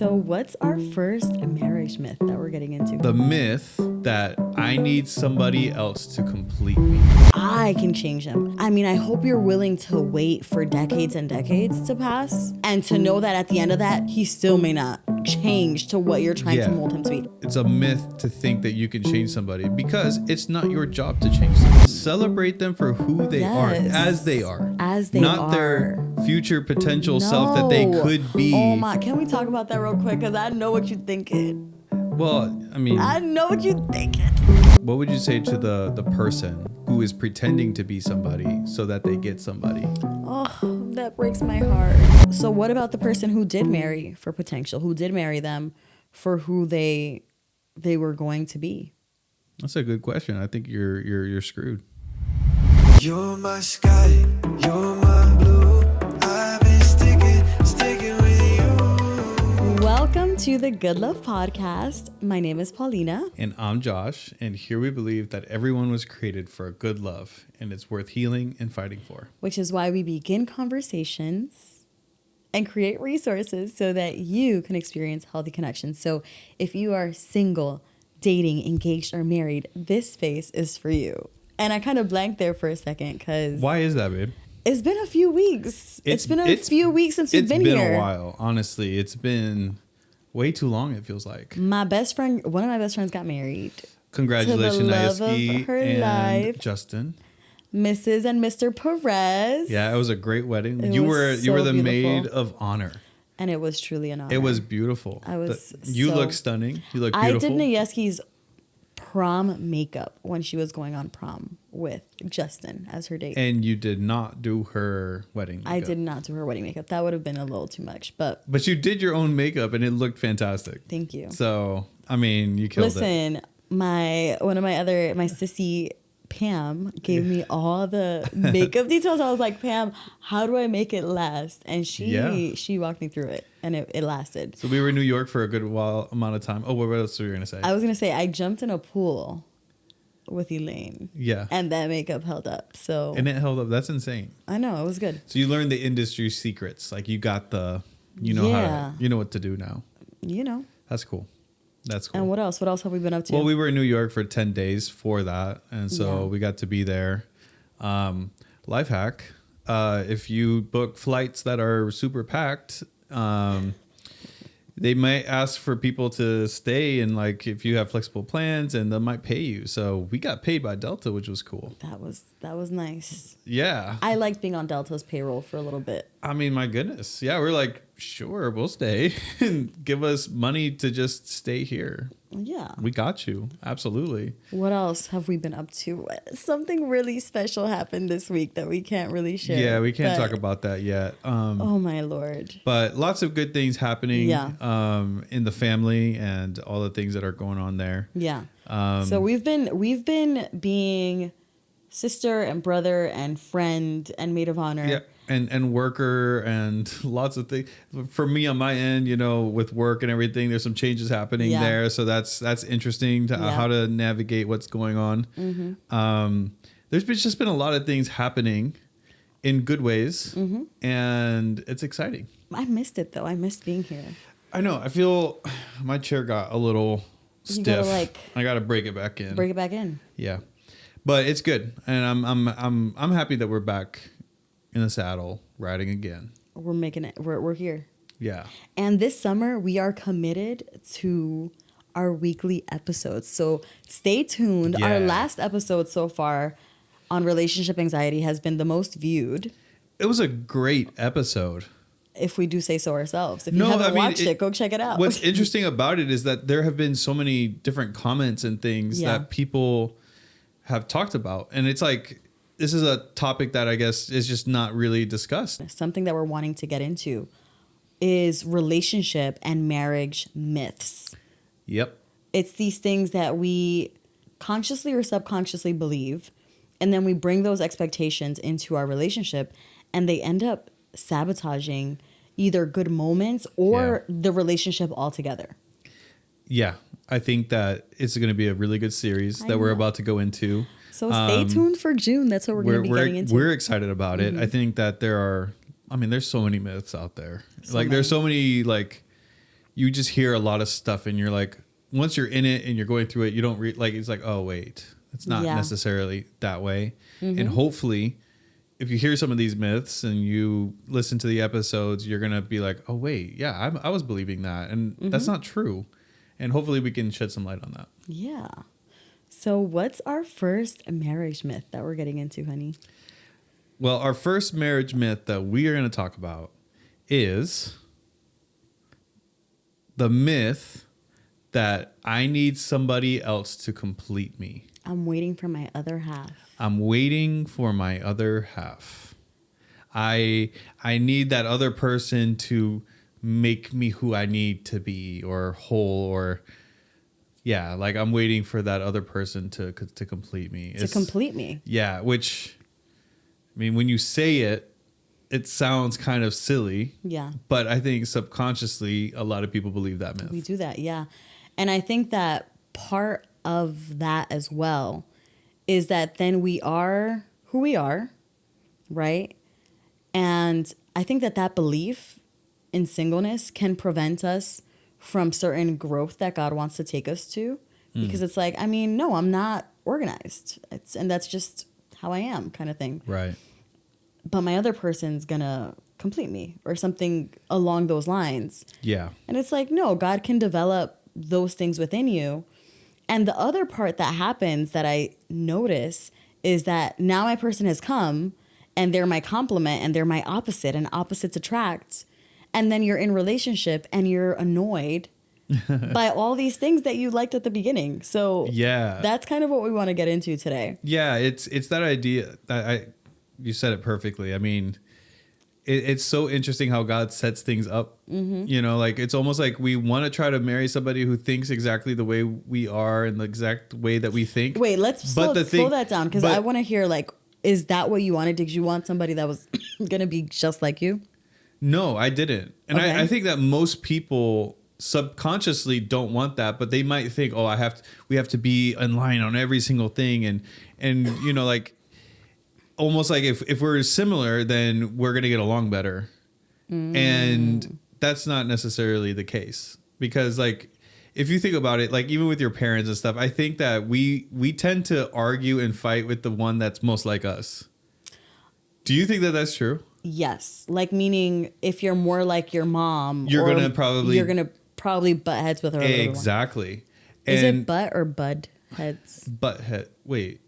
So what's our first marriage myth that we're getting into? The myth that I need somebody else to complete me. I can change him. I mean, I hope you're willing to wait for decades and decades to pass and to know that at the end of that, he still may not change to what you're trying to mold him to be. It's a myth to think that you can change somebody because it's not your job to change them. Celebrate them for who they are, as they are. As they not are. Their future potential self that they could be. Oh my, can we talk about that real quick? Because I know what you're thinking. Well, I mean, I know what you're thinking. What would you say to the person who is pretending to be somebody so that they get somebody? Oh, that breaks my heart. So what about the person who did marry for potential, who did marry them for who they were going to be? That's a good question. I think you're screwed. You're my sky, you're my blue. I've been sticking with you. Welcome to the Good Love Podcast. My name is Paulina. And I'm Josh. And here we believe that everyone was created for a good love and it's worth healing and fighting for. Which is why we begin conversations and create resources so that you can experience healthy connections. So if you are single, dating, engaged, or married, this space is for you. And I kind of blanked there for a second because... Why is that, babe? It's been a few weeks. It's been a few weeks since we've been here. It's been a while, honestly. It's been way too long, it feels like. One of my best friends got married. Congratulations, to the love Nayeski of her and life. Justin. Mrs. and Mr. Perez. Yeah, it was a great wedding. It You was were so the beautiful. maid of honor. And it was truly an honor. It was beautiful. You look stunning. You look beautiful. I did Nayeski's prom makeup when she was going on prom with Justin as her date. And you did not do her wedding makeup. I did not do her wedding makeup. That would have been a little too much, but you did your own makeup and it looked fantastic. Thank you. So, I mean, you killed it. Listen, my sissy Pam gave me all the makeup details. I was like, Pam, how do I make it last? And she walked me through it, and it lasted. So we were in New York for a good amount of time. Oh, what else were you gonna say? I was gonna say I jumped in a pool with Elaine. Yeah. And that makeup held up. So And it held up. That's insane. I know, it was good. So you learned the industry secrets. Like you got how you know what to do now. You know. That's cool. That's cool. And what else? What else have we been up to? Well, we were in New York for 10 days for that. And so we got to be there. Life hack. If you book flights that are super packed, they might ask for people to stay, and like if you have flexible plans, and they might pay you. So we got paid by Delta, which was cool. That was nice. Yeah. I liked being on Delta's payroll for a little bit. I mean, my goodness. Yeah, we're like, sure, we'll stay and give us money to just stay here. Yeah. We got you. Absolutely. What else have we been up to? Something really special happened this week that we can't really share. Yeah, we can't talk about that yet. Oh my Lord. But lots of good things happening in the family and all the things that are going on there. Yeah. So we've been being sister and brother and friend and maid of honor. Yeah. And worker and lots of things. For me on my end, with work and everything, there's some changes happening there. So that's interesting to how to navigate what's going on. Mm-hmm. There's just been a lot of things happening in good ways. Mm-hmm. And it's exciting. I missed it though. I missed being here. I know. I feel my chair got a little stiff. I got to break it back in. Break it back in. Yeah. But it's good. And I'm happy that we're back in the saddle, riding again. We're making it. We're here. Yeah. And this summer, we are committed to our weekly episodes. So stay tuned. Yeah. Our last episode so far on relationship anxiety has been the most viewed. It was a great episode. If we do say so ourselves. If you haven't watched it, go check it out. What's interesting about it is that there have been so many different comments and things that people have talked about. And it's like, this is a topic that I guess is just not really discussed. Something that we're wanting to get into is relationship and marriage myths. Yep. It's these things that we consciously or subconsciously believe, and then we bring those expectations into our relationship, and they end up sabotaging either good moments or the relationship altogether. Yeah. I think that it's going to be a really good series that we're about to go into. So stay tuned for June. That's what we're going to be getting into. We're excited about it. I think that there's so many myths out there. There's so many you just hear a lot of stuff and you're like, once you're in it and you're going through it, you don't like, it's like, oh wait, it's not necessarily that way. And hopefully if you hear some of these myths and you listen to the episodes, you're going to be like, oh wait, yeah, I was believing that. And that's not true. And hopefully we can shed some light on that. Yeah. So what's our first marriage myth that we're getting into, honey? Well, our first marriage myth that we are going to talk about is the myth that I need somebody else to complete me. I'm waiting for my other half. I'm waiting for my other half. I need that other person to make me who I need to be or whole or yeah, like I'm waiting for that other person to complete me. To complete me. Yeah, which I mean when you say it, it sounds kind of silly. Yeah. But I think subconsciously a lot of people believe that myth. We do that, yeah. And I think that part of that as well is that then we are who we are, right? And I think that that belief in singleness can prevent us from certain growth that God wants to take us to. Because it's like, I mean, no, I'm not organized. And that's just how I am kind of thing. Right. But my other person's going to complete me or something along those lines. Yeah. And it's like, no, God can develop those things within you. And the other part that happens that I notice is that now my person has come and they're my complement and they're my opposite and opposites attract. And then you're in relationship and you're annoyed by all these things that you liked at the beginning. So yeah, that's kind of what we want to get into today. Yeah, it's that idea that you said it perfectly. I mean, it's so interesting how God sets things up. You know, like it's almost like we want to try to marry somebody who thinks exactly the way we are and the exact way that we think. Wait, let's slow that down because I want to hear like, is that what you wanted? Did you want somebody that was going to be just like you? No, I didn't. And okay. I think that most people subconsciously don't want that, but they might think, oh, we have to be in line on every single thing. And you know, like almost like if we're similar, then we're going to get along better. And that's not necessarily the case because like, if you think about it, like even with your parents and stuff, I think that we tend to argue and fight with the one that's most like us. Do you think that that's true? Yes. Like meaning if you're more like your mom, you're going to probably butt heads with her. Exactly. Is it butt or bud heads? Butt head. Wait.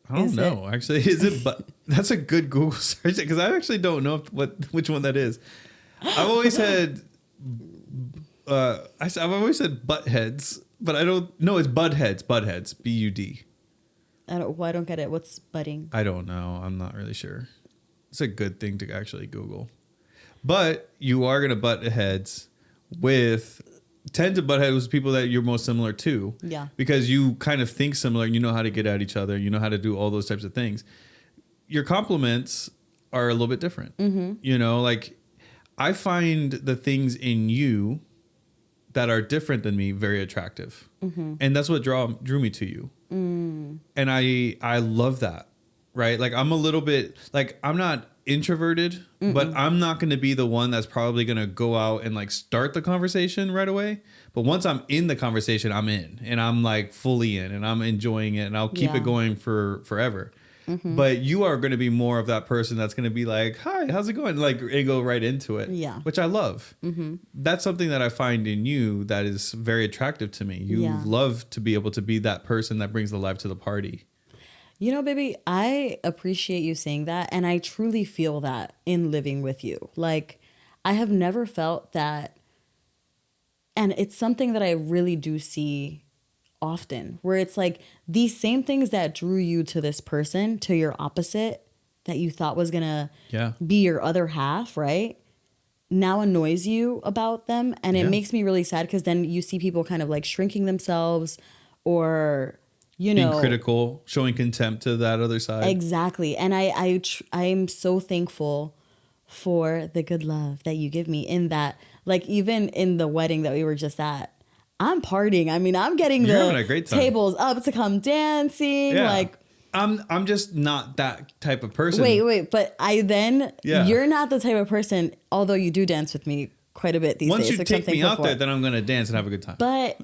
I don't know. Actually, is it butt? That's a good Google search because I actually don't know which one that is. I've always had I've always said butt heads, but I don't know. It's bud heads. Bud heads. BUD. I don't get it. What's budding? I don't know. I'm not really sure. It's a good thing to actually Google. But you are going to butt heads tend to butt heads with people that you're most similar to. Yeah. Because you kind of think similar and you know how to get at each other. You know how to do all those types of things. Your compliments are a little bit different. You know, like I find the things in you that are different than me very attractive. And that's what drew me to you. And I love that. Right? Like I'm a little bit like I'm not introverted, but I'm not going to be the one that's probably going to go out and like start the conversation right away. But once I'm in the conversation, I'm in and I'm like fully in and I'm enjoying it and I'll keep it going for forever. But you are going to be more of that person that's going to be like, hi, how's it going? Like, and go right into it. Yeah. Which I love. That's something that I find in you that is very attractive to me. You love to be able to be that person that brings the life to the party. You know, baby, I appreciate you saying that. And I truly feel that in living with you. Like, I have never felt that. And it's something that I really do see often, where it's like these same things that drew you to this person, to your opposite, that you thought was going to be your other half, right? Now annoys you about them. And it makes me really sad because then you see people kind of like shrinking themselves or... You know, being critical, showing contempt to that other side. Exactly. And I am so thankful for the good love that you give me in that, like even in the wedding that we were just at, I'm partying. I mean, I'm getting the tables up to come dancing. Yeah. Like I'm just not that type of person. Wait. But you're not the type of person, although you do dance with me quite a bit these Once days. you like take me out before. there, then I'm going to dance and have a good time. But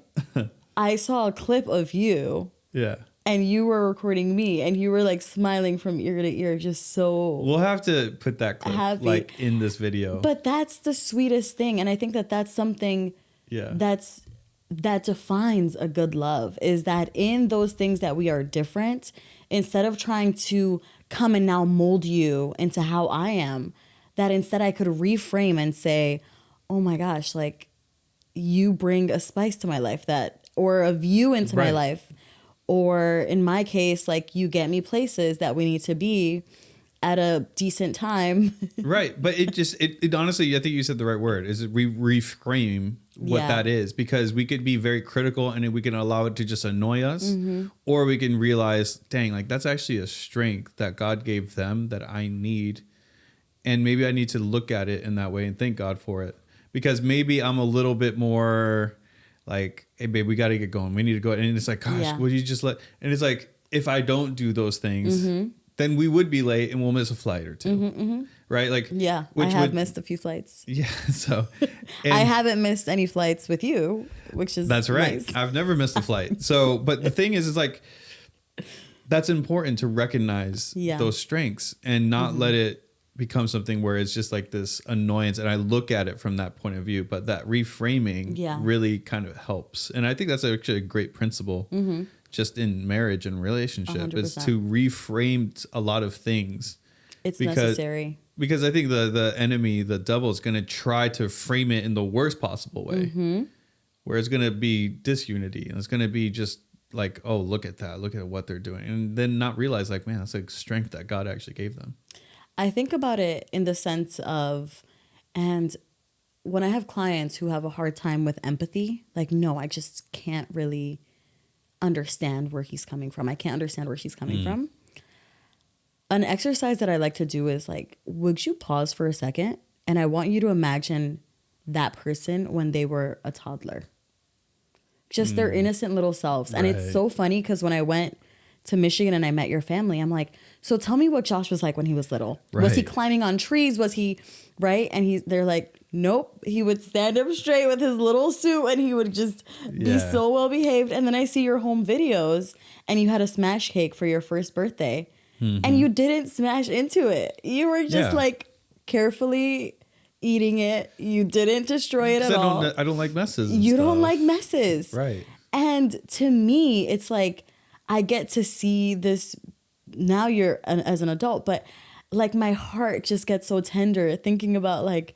I saw a clip of you. Yeah. And you were recording me, and you were like smiling from ear to ear, just so. We'll have to put that clip happy. like in this video. But that's the sweetest thing, and I think that that's something. Yeah. That defines a good love, is that in those things that we are different, instead of trying to come and now mold you into how I am, that instead I could reframe and say, oh my gosh, like you bring a spice to my life, that, or a view into my life. Or in my case, like you get me places that we need to be at a decent time. Right. But it honestly, I think you said the right word, is we reframe what that is, because we could be very critical and we can allow it to just annoy us, or we can realize, dang, like that's actually a strength that God gave them that I need. And maybe I need to look at it in that way and thank God for it, because maybe I'm a little bit more like, hey, babe, we got to get going. We need to go. And it's like, gosh, would you just let... And it's like, if I don't do those things, then we would be late and we'll miss a flight or two. Right? Like, yeah, I have missed a few flights. Yeah. So I haven't missed any flights with you, which is that's right. Nice. I've never missed a flight. So, but the thing is like, that's important to recognize those strengths and not let it become something where it's just like this annoyance, and I look at it from that point of view. But that reframing really kind of helps, and I think that's actually a great principle just in marriage and relationship 100%. Is to reframe a lot of things. It's necessary, because I think the enemy, the devil, is going to try to frame it in the worst possible way, where it's going to be disunity, and it's going to be just like, oh, look at that, look at what they're doing, and then not realize like, man, that's a strength that God actually gave them. I think about it in the sense of, and when I have clients who have a hard time with empathy, like, no, I just can't really understand where he's coming from. I can't understand where she's coming from. An exercise that I like to do is like, would you pause for a second? And I want you to imagine that person when they were a toddler. Just their innocent little selves. And it's so funny because when I went to Michigan and I met your family, I'm like, so tell me what Josh was like when he was little. Right. Was he climbing on trees? Was he, right? And they're like, nope. He would stand up straight with his little suit and he would just be so well behaved. And then I see your home videos and you had a smash cake for your first birthday and you didn't smash into it. You were just like carefully eating it. You didn't destroy it at all. I don't like messes. You don't like messes. Right. And to me, it's like, I get to see this now as an adult, but like my heart just gets so tender thinking about like,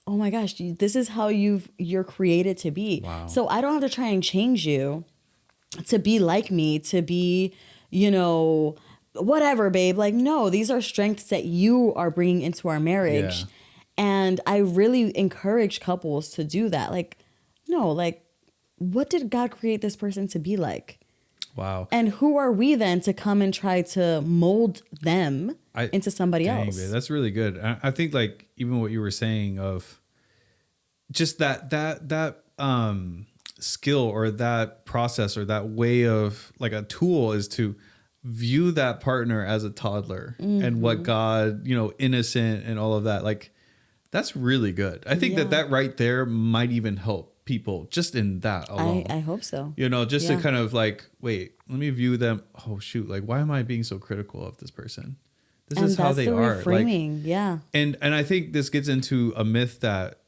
oh my gosh, this is how you're created to be. Wow. So I don't have to try and change you to be like me, to be, whatever, babe. Like, no, these are strengths that you are bringing into our marriage. Yeah. And I really encourage couples to do that. Like, no, like, what did God create this person to be like? Wow. And who are we then to come and try to mold them into somebody else? Babe, that's really good. I think like even what you were saying of just that skill or that process or that way of like a tool is to view that partner as a toddler and what God, innocent and all of that. Like that's really good. I think that right there might even help people just in that alone. I hope so. Just to kind of like, wait, let me view them. Oh shoot, like why am I being so critical of this person? This is how they are. Reframing, like, And I think this gets into a myth that,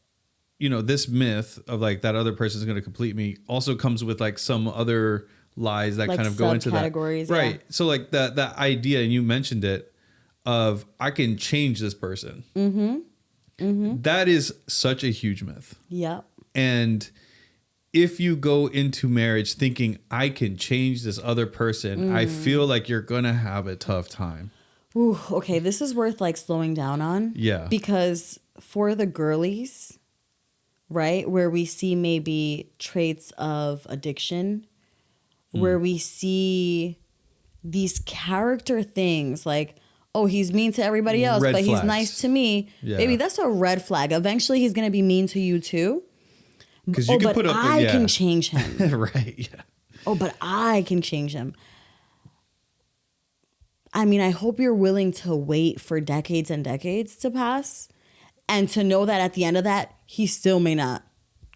this myth of like that other person is going to complete me also comes with like some other lies that like kind of go into that. Categories, right. So like that idea, and you mentioned it, of I can change this person. That is such a huge myth. Yep. And if you go into marriage thinking I can change this other person, I feel like you're going to have a tough time. Ooh, okay. This is worth like slowing down on. Yeah. Because for the girlies, right, where we see maybe traits of addiction, where we see these character things like, oh, he's mean to everybody else, but he's nice to me. Yeah. Baby, that's a red flag. Eventually he's going to be mean to you too. Because you can put up. I can change him. Right. Yeah. Oh, but I can change him. I mean, I hope you're willing to wait for decades and decades to pass And to know that at the end of that, he still may not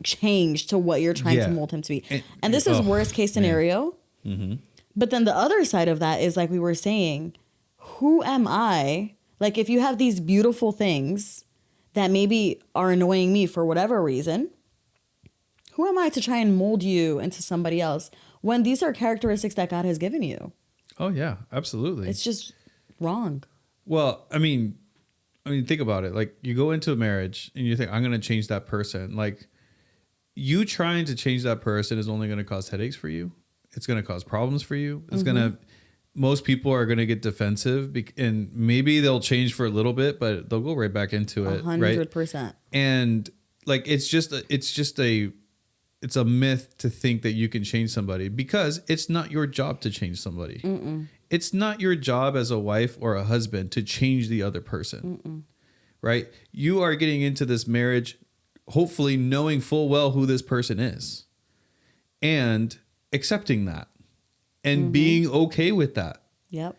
change to what you're trying to mold him to be. And this is worst case scenario. Mm-hmm. But then the other side of that is, like we were saying, who am I? Like, if you have these beautiful things that maybe are annoying me for whatever reason, who am I to try and mold you into somebody else when these are characteristics that God has given you? Oh, yeah, absolutely. It's just wrong. Well, I mean, think about it. Like, you go into a marriage and you think, I'm going to change that person. Like, you trying to change that person is only going to cause headaches for you. It's going to cause problems for you. It's going to, most people are going to get defensive, and maybe they'll change for a little bit, but they'll go right back into it. 100%. Right? And like, it's a myth to think that you can change somebody, because it's not your job to change somebody. Mm-mm. It's not your job as a wife or a husband to change the other person. Mm-mm. Right? You are getting into this marriage, hopefully knowing full well who this person is and accepting that and being okay with that. Yep.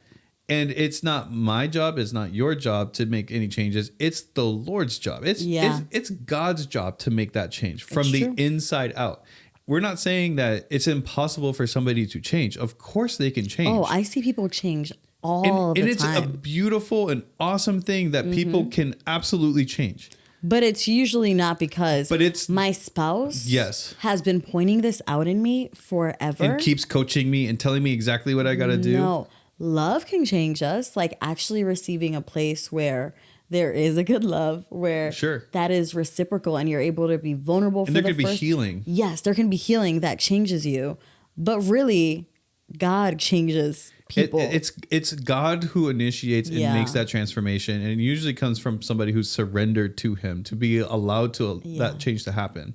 And it's not my job. It's not your job to make any changes. It's the Lord's job. It's God's job to make that change from the inside out. We're not saying that it's impossible for somebody to change. Of course they can change. Oh, I see people change all the time. And it's a beautiful and awesome thing that people can absolutely change. But it's usually not because my spouse has been pointing this out in me forever. And keeps coaching me and telling me exactly what I got to do. No, love can change us. Like, actually receiving a place where there is a good love, where that is reciprocal and you're able to be vulnerable. And there could be healing. Yes, there can be healing that changes you. But really, God changes people. It's God who initiates and makes that transformation, and it usually comes from somebody who's surrendered to Him to be allowed to that change to happen.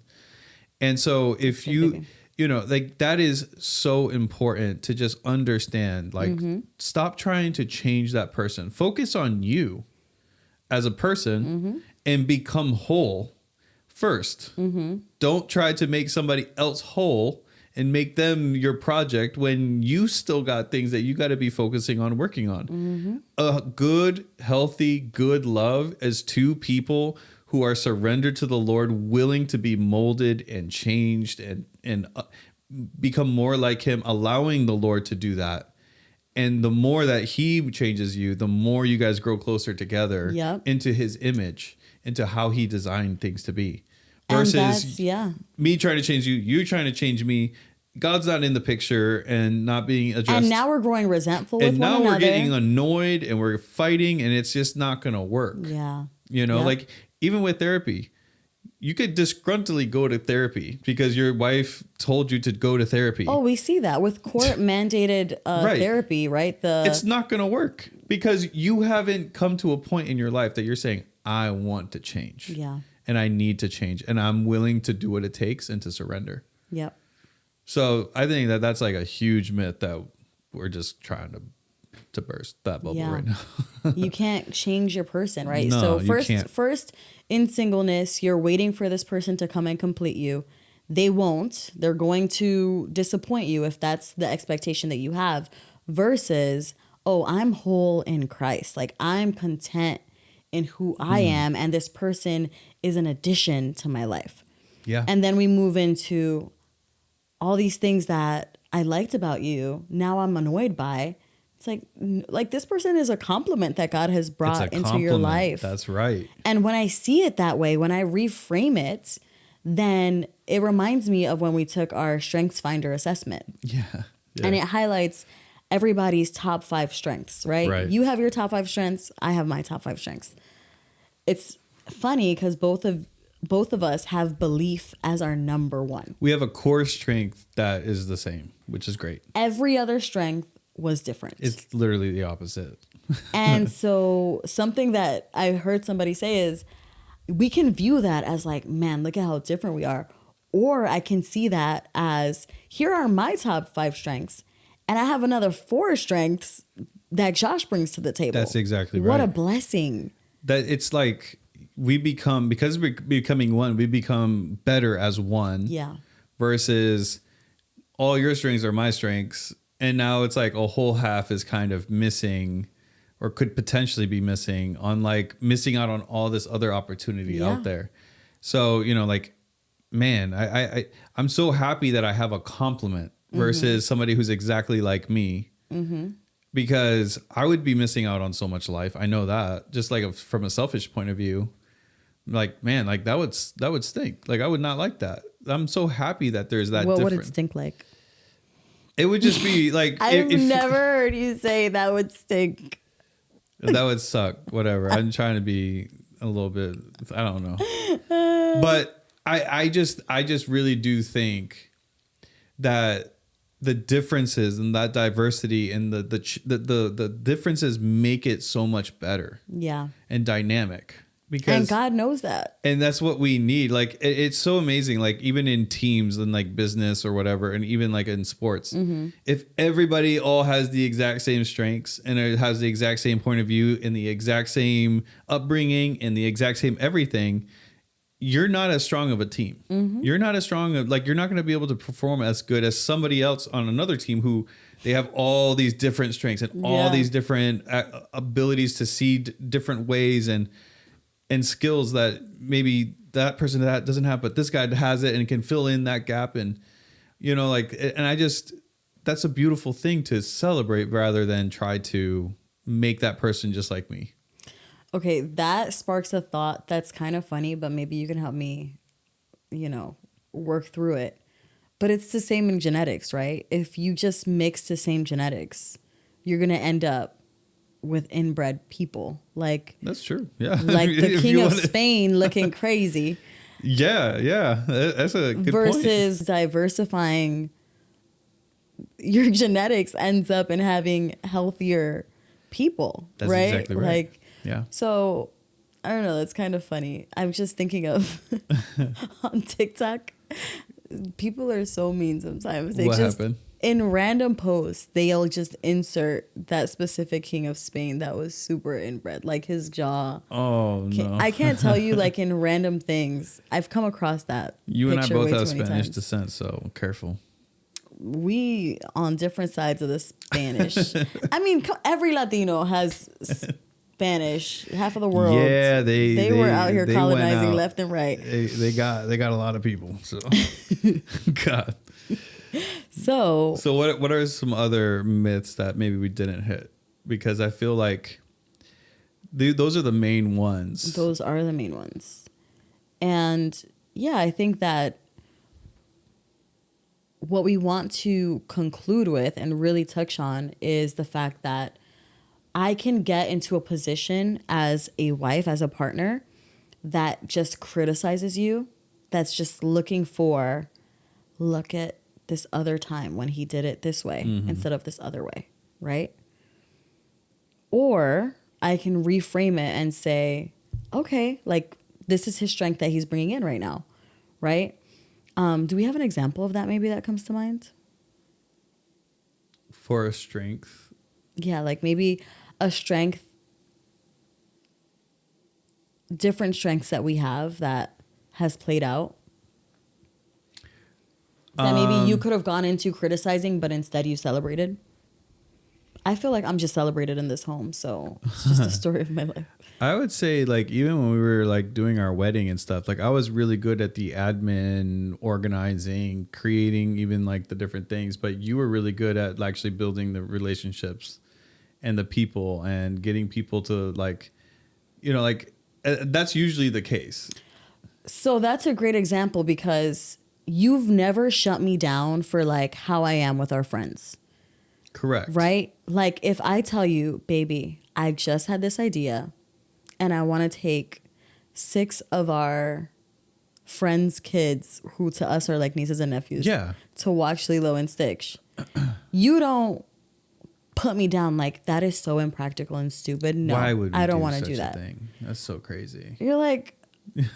And so, if you know, like, that is so important to just understand. Like, stop trying to change that person. Focus on you as a person and become whole first. Don't try to make somebody else whole and make them your project when you still got things that you got to be focusing on, working on. A good, healthy, good love as two people who are surrendered to the Lord, willing to be molded and changed and become more like Him, allowing the Lord to do that. And the more that He changes you, the more you guys grow closer together into His image, into how He designed things to be. Versus me trying to change you, you trying to change me. God's not in the picture and not being addressed. And now we're growing resentful with one another. And now we're getting annoyed and we're fighting, and it's just not going to work. Yeah. You know, like, even with therapy, you could disgruntledly go to therapy because your wife told you to go to therapy. Oh, we see that with court mandated therapy, right? It's not going to work because you haven't come to a point in your life that you're saying, I want to change. Yeah. And I need to change, and I'm willing to do what it takes and to surrender. Yep. So I think that that's like a huge myth that we're just trying to burst that bubble right now. You can't change your person, right? No, so first in singleness, you're waiting for this person to come and complete you. They won't. They're going to disappoint you if that's the expectation that you have, versus, oh, I'm whole in Christ. Like, I'm content in who I am, and this person is an addition to my life. Yeah. And then we move into all these things that I liked about you, now I'm annoyed by. It's like this person is a compliment that God has brought into your life. That's right. And when I see it that way, when I reframe it, then it reminds me of when we took our Strengths Finder assessment. Yeah. And it highlights everybody's top 5 strengths, right? You have your top 5 strengths. I have my top 5 strengths. It's funny because both of us have belief as our number one. We have a core strength that is the same, which is great. Every other strength was different. It's literally the opposite. And so something that I heard somebody say is, we can view that as like, man, look at how different we are. Or I can see that as, here are my top 5 strengths, and I have another 4 strengths that Josh brings to the table. That's exactly right. What a blessing. That it's like, because we're becoming one, we become better as one. Yeah. Versus all your strengths are my strengths. And now it's like a whole half is kind of missing or could potentially be missing on like missing out on all this other opportunity out there. So, you know, like, man, I'm so happy that I have a complement versus somebody who's exactly like me, because I would be missing out on so much life. I know that, just like from a selfish point of view, like, man, like that would stink. Like I would not like that. I'm so happy that there's that. What would it stink like? It would just be like, I've never heard you say that would stink. That would suck. Whatever. I'm trying to be a little bit, I don't know. But I just really do think that the differences and that diversity and the differences make it so much better. Yeah. And dynamic. And God knows that. And that's what we need. Like, it's so amazing. Like, even in teams and like business or whatever, and even like in sports, if everybody all has the exact same strengths and it has the exact same point of view and the exact same upbringing and the exact same everything, you're not as strong of a team. You're not as strong of, like, you're not going to be able to perform as good as somebody else on another team who they have all these different strengths and all these different abilities to see different ways and skills that maybe that person that doesn't have, but this guy has it and can fill in that gap. And, you know, like, and that's a beautiful thing to celebrate rather than try to make that person just like me. Okay. That sparks a thought that's kind of funny, but maybe you can help me, you know, work through it. But it's the same in genetics, right? If you just mix the same genetics, you're going to end up with inbred people. Like, that's true. Yeah. Like the king of Spain looking crazy. Yeah. That's a good versus point. Diversifying your genetics ends up in having healthier people. That's right? Exactly right. Like, yeah. So I don't know. That's kind of funny. I'm just thinking of on TikTok, people are so mean sometimes. They what just happened? In random posts, they'll just insert that specific king of Spain that was super inbred, like his jaw. Oh, no. I can't tell you, like, in random things. I've come across that. You and I both have Spanish descent, so careful. We on different sides of the Spanish. I mean, every Latino has Spanish. Half of the world. Yeah, they were out here colonizing left and right. They got a lot of people. So, God. So what are some other myths that maybe we didn't hit? Because I feel like those are the main ones. Those are the main ones. And yeah, I think that what we want to conclude with and really touch on is the fact that I can get into a position as a wife, as a partner, that just criticizes you, that's just looking for, look at this other time when he did it this way instead of this other way, right? Or I can reframe it and say, okay, like, this is his strength that he's bringing in right now, right? Do we have an example of that maybe that comes to mind? For a strength? Yeah, like maybe a strength, different strengths that we have that has played out. That maybe you could have gone into criticizing, but instead you celebrated. I feel like I'm just celebrated in this home, so it's just a story of my life. I would say, like, even when we were like doing our wedding and stuff, like I was really good at the admin, organizing, creating even like the different things, but you were really good at actually building the relationships and the people and getting people to, like, you know, like that's usually the case. So that's a great example because you've never shut me down for like how I am with our friends. Correct. Right? Like if I tell you, baby, I just had this idea and I want to take 6 of our friends' kids, who to us are like nieces and nephews, to watch Lilo and Stitch. You don't put me down like that is so impractical and stupid. No, why would I don't want to do that. Thing? That's so crazy. You're like,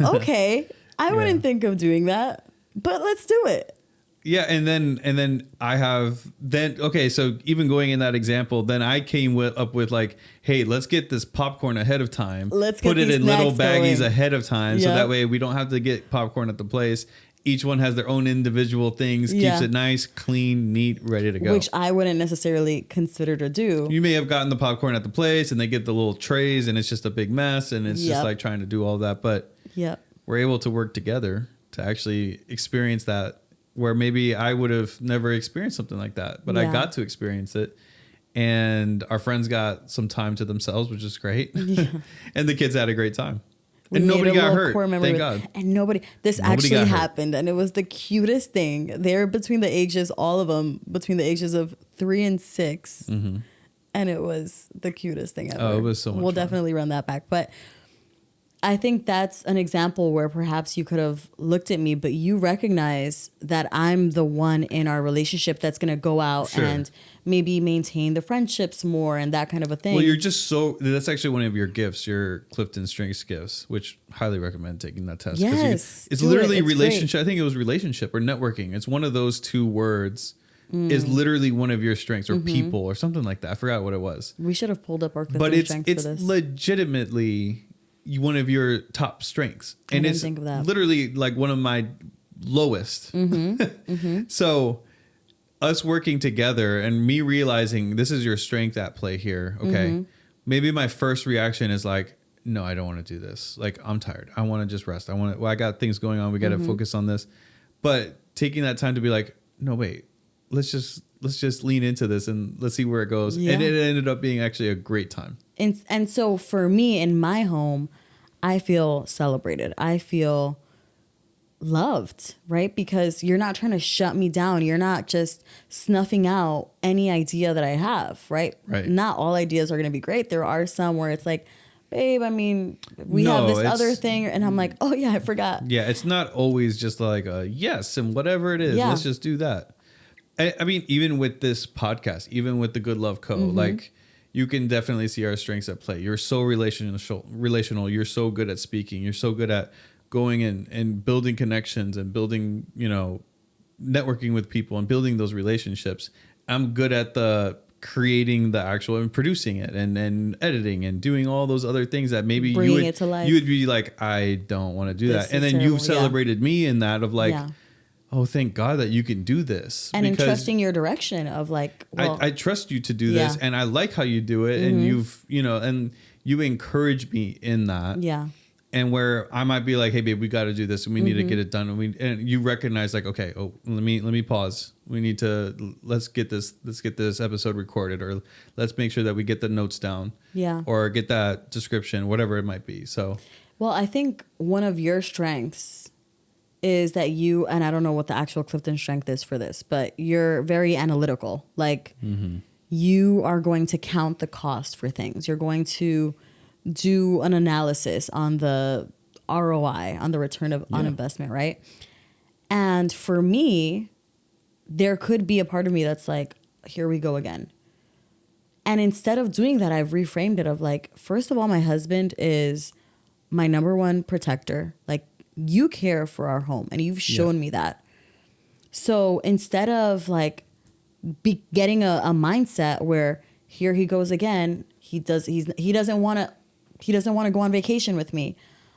okay, I wouldn't think of doing that. But let's do it. Yeah, and then I have okay, so even going in that example, then I came up with like, hey, let's get this popcorn ahead of time. Let's put it in little baggies going ahead of time, so that way we don't have to get popcorn at the place. each one has their own individual things, keeps it nice, clean, neat, ready to go. Which I wouldn't necessarily consider to do. You may have gotten the popcorn at the place and they get the little trays and it's just a big mess and it's just like trying to do all that. But we're able to work together to actually experience that, where maybe I would have never experienced something like that, but I got to experience it. And our friends got some time to themselves, which is great. And the kids had a great time. And nobody got hurt. Thank God. And nobody actually happened. And it was the cutest thing. They're between the ages, all of them, between the ages of 3 and 6. Mm-hmm. And it was the cutest thing ever. Oh, it was so much fun. We'll definitely run that back. But I think that's an example where perhaps you could have looked at me, but you recognize that I'm the one in our relationship that's going to go out and maybe maintain the friendships more and that kind of a thing. Well, you're just that's actually one of your gifts, your Clifton Strengths gifts, which highly recommend taking that test. Yes. It's literally relationship. Great. I think it was relationship or networking. It's one of those two words is literally one of your strengths or people or something like that. I forgot what it was. We should have pulled up our Clifton Strengths for this. But it's legitimately one of your top strengths. And it's literally like one of my lowest. So us working together and me realizing this is your strength at play here. Okay. Maybe my first reaction is like, no, I don't want to do this. Like, I'm tired. I want to just rest. I got things going on. We got to focus on this. But taking that time to be like, no, wait, let's just lean into this and let's see where it goes. Yeah. And it ended up being actually a great time. And so for me in my home, I feel celebrated. I feel loved, right? Because you're not trying to shut me down. You're not just snuffing out any idea that I have, right? Not all ideas are going to be great. There are some where it's like, babe, I mean, we have this other thing. And I'm like, oh yeah, I forgot. Yeah. It's not always just like a yes. And whatever it is, let's just do that. I mean, even with this podcast, even with the Good Love Co., like, you can definitely see our strengths at play. You're so relational. You're so good at speaking. You're so good at going in and building connections and building, networking with people and building those relationships. I'm good at the creating the actual and producing it and editing and doing all those other things that maybe you would be like, I don't want to do that. And then you've celebrated me in that of like, oh, thank God that you can do this. And in trusting your direction of like, well, I trust you to do this and I like how you do it. And you've, and you encourage me in that. Yeah. And where I might be like, hey babe, we got to do this and we need to get it done. And you recognize like, okay, let me pause. We need to, let's get this episode recorded, or let's make sure that we get the notes down. Yeah. Or get that description, whatever it might be. So, well, I think one of your strengths is that you, and I don't know what the actual Clifton strength is for this, but you're very analytical. Like you are going to count the cost for things. You're going to do an analysis on the ROI, on the return on investment, right? And for me, there could be a part of me that's like, here we go again. And instead of doing that, I've reframed it of like, first of all, my husband is my number one protector. Like, you care for our home and you've shown me that. So instead of like getting a mindset where here he goes again, he doesn't want to go on vacation with me.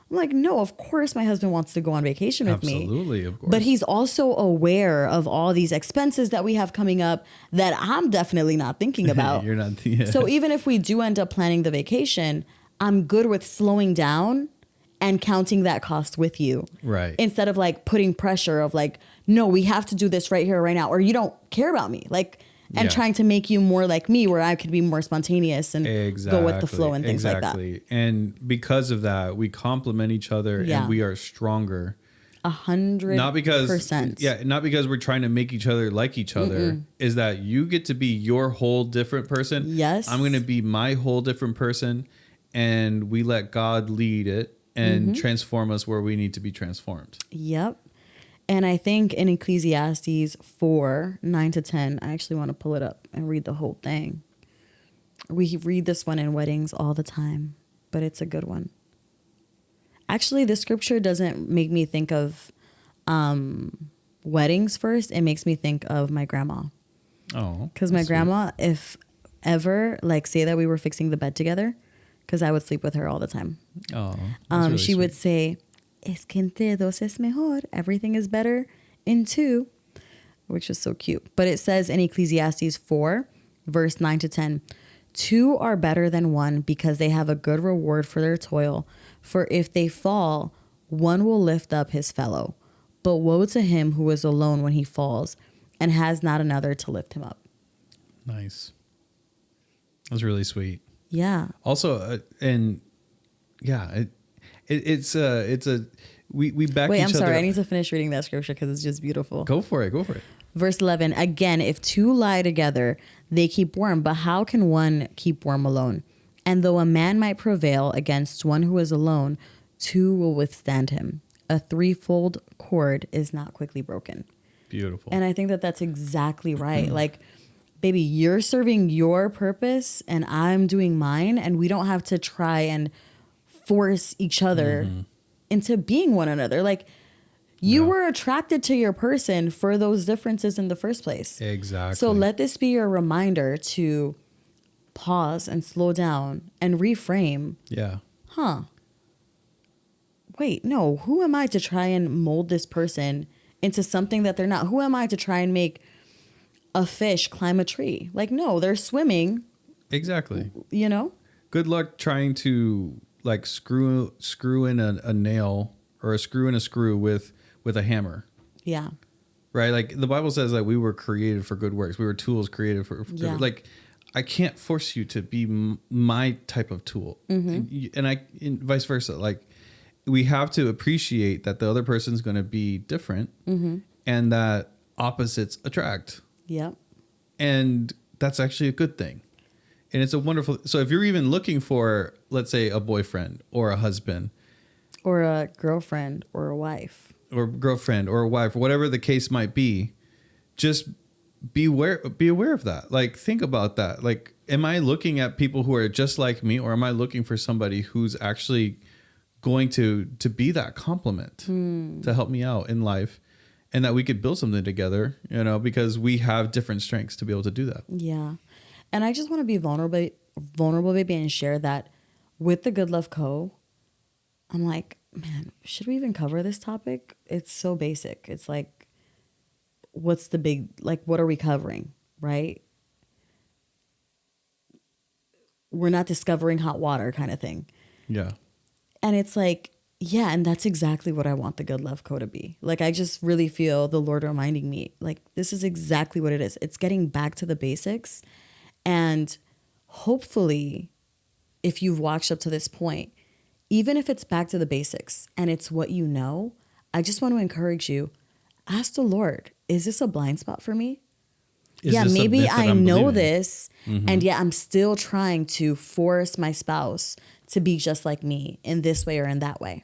I'm like, no, of course my husband wants to go on vacation with me. Absolutely, of course. But he's also aware of all these expenses that we have coming up that I'm definitely not thinking about. You're not. So even if we do end up planning the vacation, I'm good with slowing down and counting that cost with you. Right. Instead of like putting pressure of like, no, we have to do this right here, right now, or you don't care about me. Like, and trying to make you more like me where I could be more spontaneous and go with the flow and things like that. And because of that, we complement each other and we are stronger. 100%. Not because we're trying to make each other like each other. Is that you get to be your whole different person. Yes. I'm going to be my whole different person. And we let God lead it and transform us where we need to be transformed. Yep. And I think in Ecclesiastes 4:9-10, I actually want to pull it up and read the whole thing. We read this one in weddings all the time, but it's a good one. Actually, the scripture doesn't make me think of weddings first. It makes me think of my grandma. Oh. Because my grandma, if ever, like say that we were fixing the bed together, because I would sleep with her all the time. Oh, really she would say, es que entre dos es mejor. Everything is better in two, which was so cute. But it says in Ecclesiastes 4, verse 9 to 10, two are better than one because they have a good reward for their toil. For if they fall, one will lift up his fellow. But woe to him who is alone when he falls and has not another to lift him up. Nice. That's really sweet. Yeah. Also, it's we back Wait, each I'm sorry. other. I need to finish reading that scripture because it's just beautiful. Go for it. Verse 11, again, if two lie together, they keep warm. But how can one keep warm alone? And though a man might prevail against one who is alone, two will withstand him. A threefold cord is not quickly broken. Beautiful. And I think that that's exactly right. Like, baby, you're serving your purpose and I'm doing mine. And we don't have to try and force each other into being one another. Like, you were attracted to your person for those differences in the first place. Exactly. So let this be your reminder to pause and slow down and reframe. Yeah. Wait, no, who am I to try and mold this person into something that they're not? Who am I to try and make a fish climb a tree? Like, no, they're swimming. Exactly. You know? Good luck trying to like screw in a nail or a screw in a screw with a hammer. Yeah. Right? Like the Bible says that we were created for good works. We were tools created for good, like I can't force you to be my type of tool. And vice versa. Like we have to appreciate that the other person's going to be different and that opposites attract. Yep. And that's actually a good thing. And it's a wonderful. So if you're even looking for, let's say, a boyfriend or a husband or a girlfriend or a wife or a wife, or whatever the case might be, just be aware of that. Like, think about that. Like, am I looking at people who are just like me, or am I looking for somebody who's actually going to be that complement to help me out in life, and that we could build something together, you know, because we have different strengths to be able to do that. Yeah. And I just want to be vulnerable, baby, and share that with the Good Love Co. I'm like, man, should we even cover this topic? It's so basic. It's like, what's the big, like, what are we covering, right? We're not discovering hot water kind of thing. Yeah. And it's like, yeah, and that's exactly what I want the Good Love Co. to be. Like, I just really feel the Lord reminding me, like, this is exactly what it is. It's getting back to the basics. And hopefully, if you've watched up to this point, even if it's back to the basics and it's what you know, I just want to encourage you, ask the Lord, is this a blind spot for me? Yeah, maybe I know this, and yet I'm still trying to force my spouse to be just like me in this way or in that way.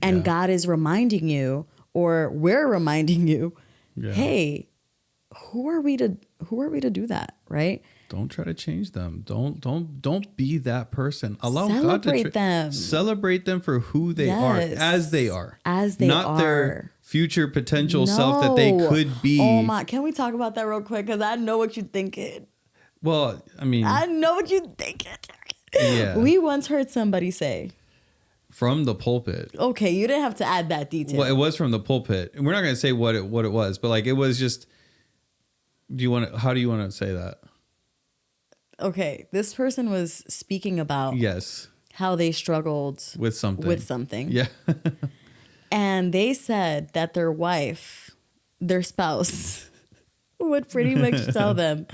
And God is reminding you, or we're reminding you, hey, who are we to do that, right? Don't try to change them. Don't be that person. Allow Celebrate God to them. Celebrate them for who they are, as they are. As they not are. their future potential self that they could be. Oh my, can we talk about that real quick? Because I know what you're thinking. Well, I mean, I know what you're thinking. Yeah. We once heard somebody say from the pulpit. Okay, you didn't have to add that detail. Well, it was from the pulpit. And we're not going to say what it was, but like it was just how do you want to say that? Okay, this person was speaking about how they struggled with something. Yeah. And they said that their wife, their spouse, would pretty much tell them,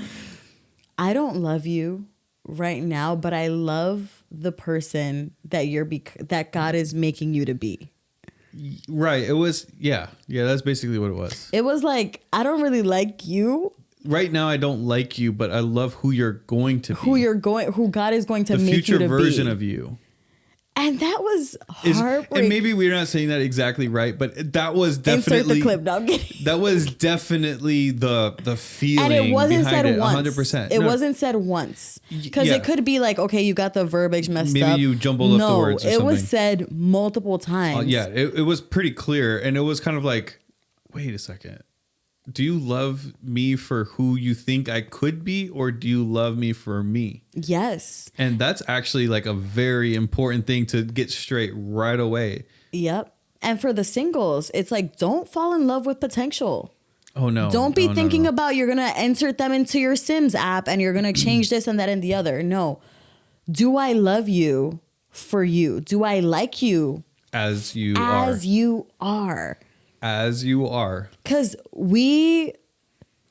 I don't love you right now, but I love the person that God is making you to be. Right. It was, yeah, that's basically what it was. It was like, I don't really like you. Right now, I don't like you, but I love who you're going to be. Who God is going to make you to be. The future version of you. And that was heartbreaking. And maybe we're not saying that exactly right, but that was definitely... Insert the clip. No, I'm kidding. That was definitely the feeling. And it wasn't said it, once. 100%. It wasn't said once. Because it could be like, okay, you got the verbiage messed up. Maybe you jumbled up the words or something. No, it was said multiple times. It was pretty clear. And it was kind of like, wait a second. Do you love me for who you think I could be, or do you love me for me? Yes. And that's actually like a very important thing to get straight right away. Yep. And for the singles, it's like, don't fall in love with potential. Oh, no. Don't be thinking no. about you're going to insert them into your Sims app and you're going to change this and that and the other. No. Do I love you for you? Do I like you as you are? As you are. Because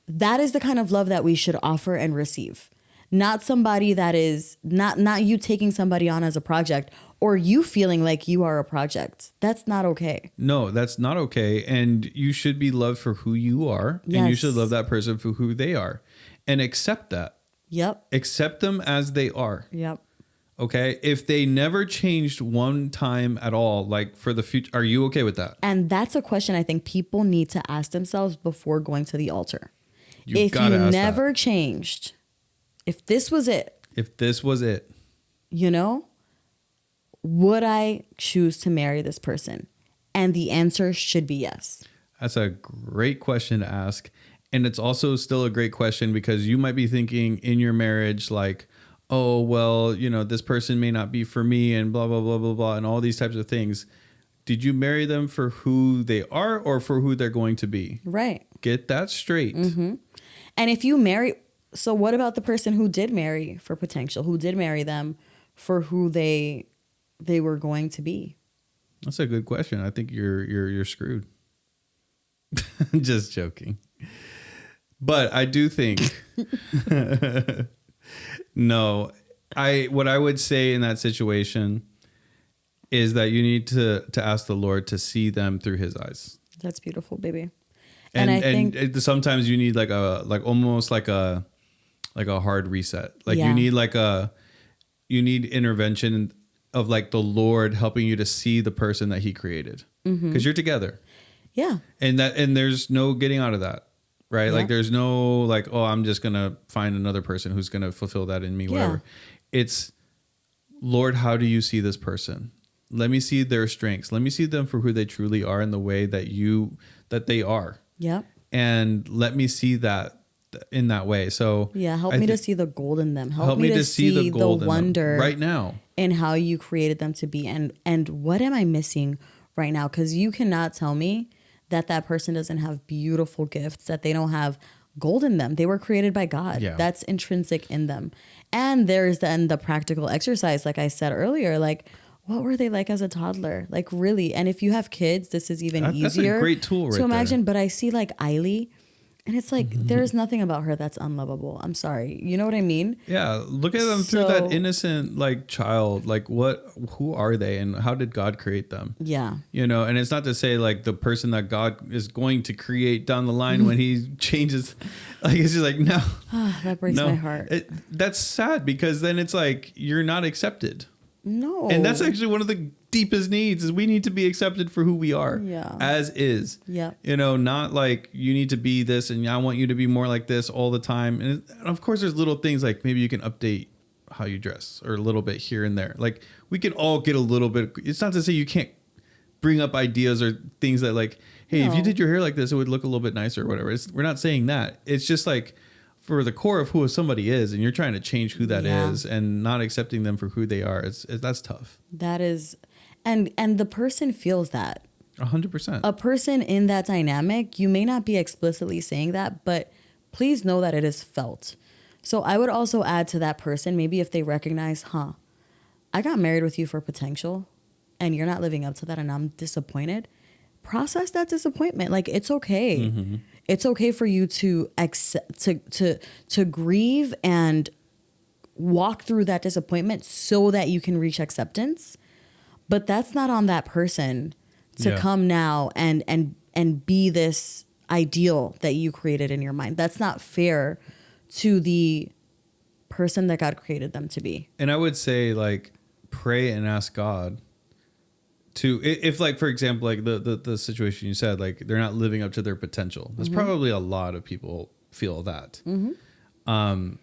that is the kind of love that we should offer and receive. Not somebody that is not you taking somebody on as a project or you feeling like you are a project. That's not okay. No, that's not okay. And you should be loved for who you are. Yes. And you should love that person for who they are and accept that. Yep. Accept them as they are. Yep. Okay. If they never changed one time at all, like for the future, are you okay with that? And that's a question I think people need to ask themselves before going to the altar. If you never changed, if this was it, you know, would I choose to marry this person? And the answer should be yes. That's a great question to ask. And it's also still a great question because you might be thinking in your marriage, like, oh, well, you know, this person may not be for me and blah, blah, blah, blah, blah, and all these types of things. Did you marry them for who they are or for who they're going to be? Right. Get that straight. Mm-hmm. And if you marry, so what about the person who did marry for potential, who did marry them for who they were going to be? That's a good question. I think you're screwed. Just joking. But I do think no, what I would say in that situation is that you need to ask the Lord to see them through his eyes. That's beautiful, baby. And I think sometimes you need almost like a hard reset. Like Yeah. you need intervention of like the Lord helping you to see the person that he created because you're together. Yeah. And there's no getting out of that. Right. Yeah. Like there's no like, oh, I'm just going to find another person who's going to fulfill that in me, whatever. It's Lord, how do you see this person? Let me see their strengths. Let me see them for who they truly are in the way that they are. Yep. And let me see that in that way. So help me to see the gold in them. Help me to see the gold wonder right now in how you created them to be. And what am I missing right now? Because you cannot tell me that person doesn't have beautiful gifts, that they don't have gold in them. They were created by God. Yeah. That's intrinsic in them. And there's then the practical exercise, like I said earlier, like what were they like as a toddler? Like really. And if you have kids, this is even easier. That's a great tool to imagine. But I see like Eiley, and it's like, there's nothing about her that's unlovable. I'm sorry. You know what I mean? Yeah. Look at them through that innocent like child. Like who are they and how did God create them? Yeah. You know, and it's not to say like the person that God is going to create down the line when he changes, like it's just like, no. That breaks my heart. That's sad because then it's like, you're not accepted. No. And that's actually one of the deepest needs is we need to be accepted for who we are as is. Yeah. You know, not like you need to be this and I want you to be more like this all the time. And of course there's little things like maybe you can update how you dress or a little bit here and there. Like we can all get a little bit. It's not to say you can't bring up ideas or things that like, hey, if you did your hair like this, it would look a little bit nicer or whatever. We're not saying that. It's just like, for the core of who somebody is and you're trying to change who that is and not accepting them for who they are. That's tough. That is. And the person feels that 100%. A person in that dynamic, you may not be explicitly saying that, but please know that it is felt. So I would also add to that person, maybe if they recognize, I got married with you for potential and you're not living up to that and I'm disappointed. Process that disappointment. Like it's okay. Mm-hmm. It's okay for you to accept, to grieve and walk through that disappointment so that you can reach acceptance. But that's not on that person to come now and be this ideal that you created in your mind. That's not fair to the person that God created them to be. And I would say like pray and ask God to, if like, for example, like the situation you said, like they're not living up to their potential. There's probably a lot of people feel that. Mm-hmm.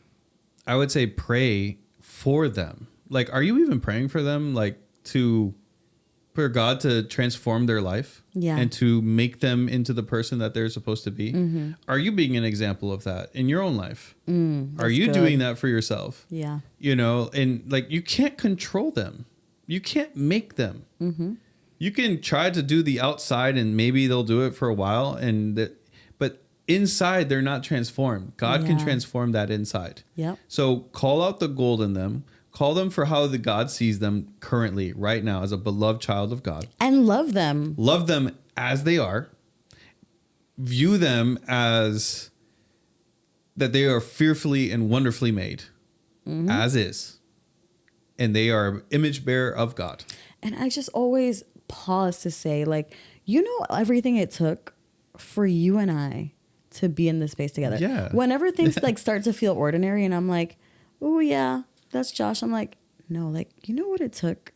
I would say pray for them. Like, are you even praying for them? Like for God to transform their life and to make them into the person that they're supposed to be. Mm-hmm. Are you being an example of that in your own life? Are you doing that for yourself? Yeah. You know, and like you can't control them. You can't make them. Mm-hmm. you can try to do the outside and maybe they'll do it for a while, but inside they're not transformed. God can transform that inside. Yep. So call out the gold in them. Call them for how the God sees them currently, right now, as a beloved child of God. And love them. Love them as they are. View them as that they are fearfully and wonderfully made, as is. And they are image bearer of God. And I just always pause to say, like, you know, everything it took for you and I to be in this space together. Yeah. Whenever things like start to feel ordinary and I'm like, oh yeah, that's Josh. I'm like, no, like, you know what it took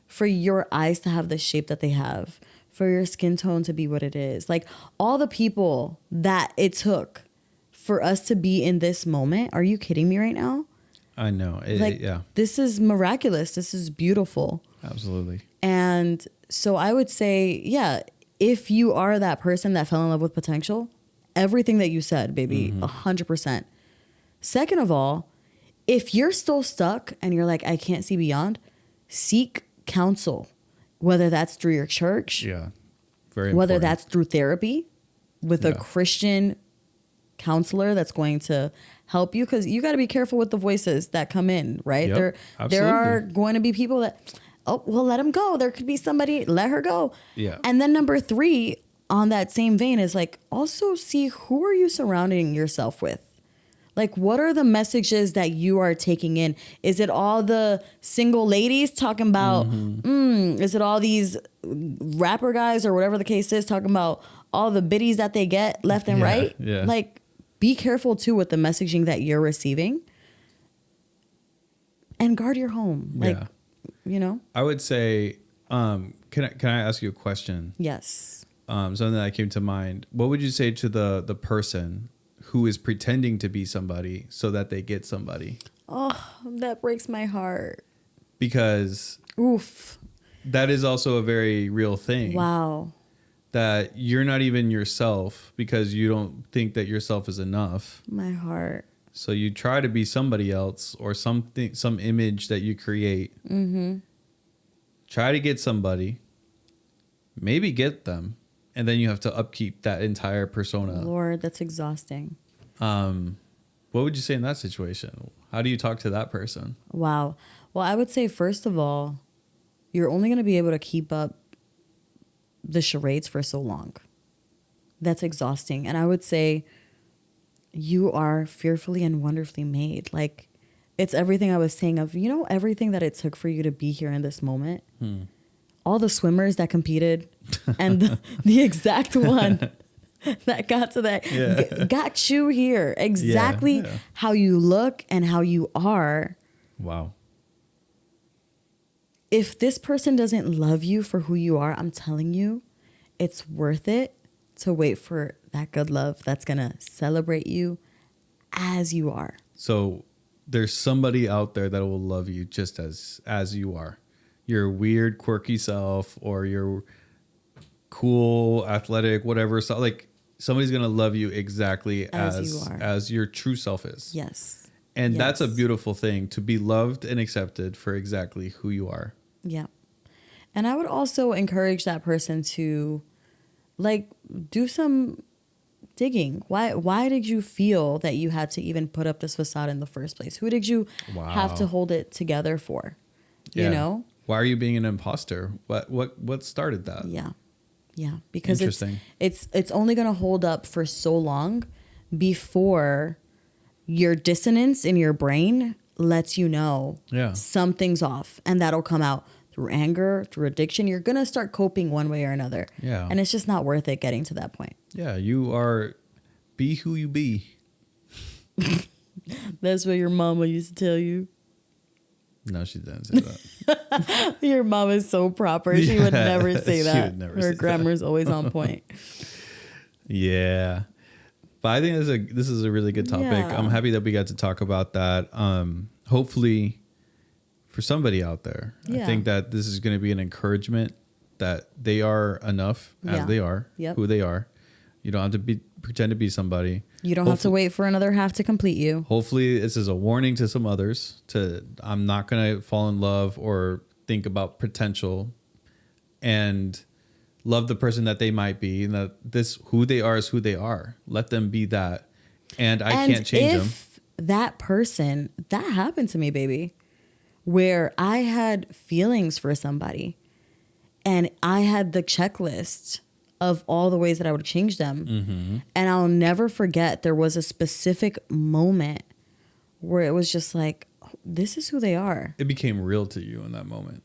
for your eyes to have the shape that they have, for your skin tone to be what it is. Like all the people that it took for us to be in this moment. Are you kidding me right now? I know. This is miraculous. This is beautiful. Absolutely. And so I would say, yeah, if you are that person that fell in love with potential, everything that you said, baby, 100%. Second of all, if you're still stuck and you're like, I can't see beyond, seek counsel, whether that's through your church, Yeah. Very whether important. that's through therapy with a Christian counselor that's going to help you, because you got to be careful with the voices that come in, right? Yep, there are going to be people that, oh, well, let him go. There could be somebody, let her go. Yeah. And then number 3 on that same vein is like, also see who are you surrounding yourself with? Like, what are the messages that you are taking in? Is it all the single ladies talking about, is it all these rapper guys or whatever the case is talking about all the biddies that they get left and right? Yeah. Like, be careful too with the messaging that you're receiving and guard your home. Like, you know? I would say, can I ask you a question? Yes. Something that came to mind. What would you say to the person who is pretending to be somebody so that they get somebody? Oh, that breaks my heart. Because Oof. that is also a very real thing. Wow. That you're not even yourself because you don't think that yourself is enough. My heart. So you try to be somebody else or something, some image that you create. Try to get somebody, maybe get them, and then you have to upkeep that entire persona. Lord, that's exhausting. What would you say in that situation? How do you talk to that person? Wow. Well, I would say, first of all, you're only going to be able to keep up the charades for so long. That's exhausting. And I would say you are fearfully and wonderfully made. Like, it's everything I was saying of, you know, everything that it took for you to be here in this moment. All the swimmers that competed and the exact one that got to that, got you here. Exactly how you look and how you are. Wow. If this person doesn't love you for who you are, I'm telling you, it's worth it to wait for that good love that's going to celebrate you as you are. So there's somebody out there that will love you just as you are. Your weird, quirky self or your cool, athletic, whatever. So like somebody's going to love you exactly As you are. as your true self is. Yes. And Yes. that's a beautiful thing, to be loved and accepted for exactly who you are. Yeah. And I would also encourage that person to like do some digging. Why did you feel that you had to even put up this facade in the first place? Who did you have to hold it together for? Yeah. You know? Why are you being an imposter? What started that? Yeah. Yeah. Because Interesting. it's only gonna hold up for so long before your dissonance in your brain lets you know something's off, and that'll come out through anger, through addiction. You're going to start coping one way or another. Yeah. And it's just not worth it getting to that point. Yeah, you are, be who you be. That's what your mama used to tell you. No, she didn't say that. Your mom is so proper. She would never say She that. would never Her say grammar's always on point. Yeah. But I think this is a really good topic. Yeah. I'm happy that we got to talk about that. Hopefully for somebody out there, I think that this is going to be an encouragement that they are enough as they are, who they are. You don't have to pretend to be somebody. You don't have to wait for another half to complete you. Hopefully this is a warning to some others I'm not going to fall in love or think about potential. and love the person that they might be, and that who they are is who they are. Let them be that. And I can't change them. That person, that happened to me, baby, where I had feelings for somebody and I had the checklist of all the ways that I would change them. Mm-hmm. And I'll never forget, there was a specific moment where it was just like, this is who they are. It became real to you in that moment.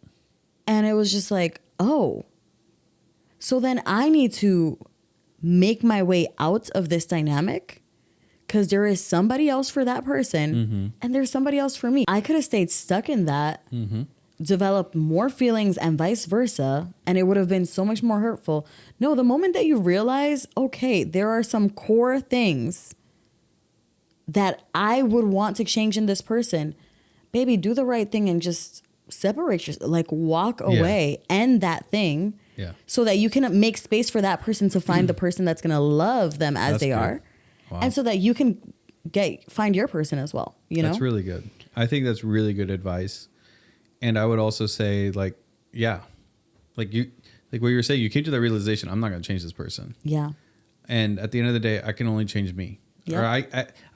And it was just like, oh, so then I need to make my way out of this dynamic, because there is somebody else for that person, mm-hmm. and there's somebody else for me. I could have stayed stuck in that, mm-hmm. developed more feelings and vice versa, and it would have been so much more hurtful. No, the moment that you realize, okay, there are some core things that I would want to change in this person, baby, do the right thing and just separate yourself, like walk away, end that thing, so that you can make space for that person to find the person that's going to love them as they are. Wow. And so that you can find your person as well. You know, that's really good. I think that's really good advice. And I would also say, like what you were saying, you came to that realization, I'm not going to change this person. Yeah. And at the end of the day, I can only change me. Yep. Or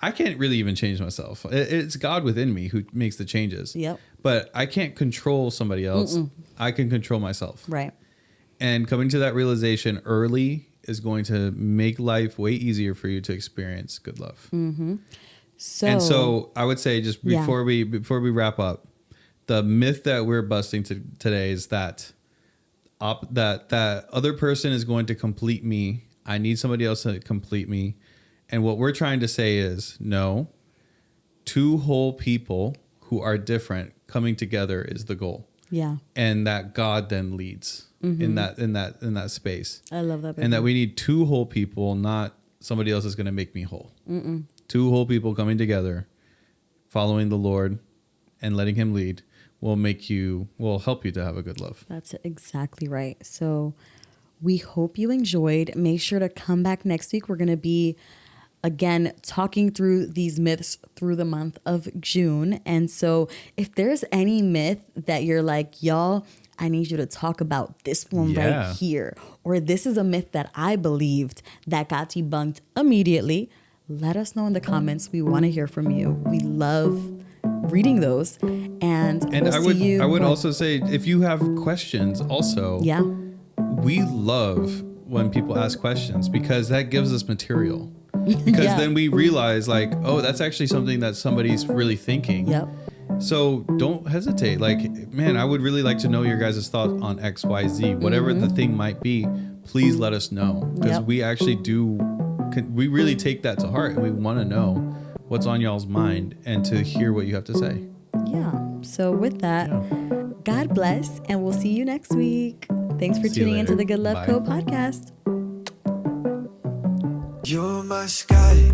I can't really even change myself. It's God within me who makes the changes. Yep. But I can't control somebody else. Mm-mm. I can control myself. Right. And coming to that realization early is going to make life way easier for you to experience good love. Mm-hmm. So I would say, just before we wrap up, the myth that we're busting today is that that other person is going to complete me. I need somebody else to complete me. And what we're trying to say is, no, two whole people who are different coming together is the goal. Yeah. And that God then leads in that space. I love that. Baby. And that we need two whole people, not somebody else is going to make me whole. Mm-mm. Two whole people coming together, following the Lord and letting him lead will help you to have a good love. That's exactly right. So we hope you enjoyed. Make sure to come back next week. We're going to be again talking through these myths through the month of June. And so if there's any myth that you're like, y'all, I need you to talk about this one right here, or this is a myth that I believed that got debunked immediately, let us know in the comments. We want to hear from you. We love reading those. And I would also say, if you have questions also, we love when people ask questions, because that gives us material. Because then we realize, like, oh, that's actually something that somebody's really thinking. Yep. So don't hesitate. Like, man, I would really like to know your guys' thoughts on X, Y, Z. Whatever the thing might be, please let us know. Because we actually we really take that to heart, and we want to know what's on y'all's mind and to hear what you have to say. Yeah. So with that, God bless, and we'll see you next week. Thanks for tuning into the Good Love Co podcast. You're my sky.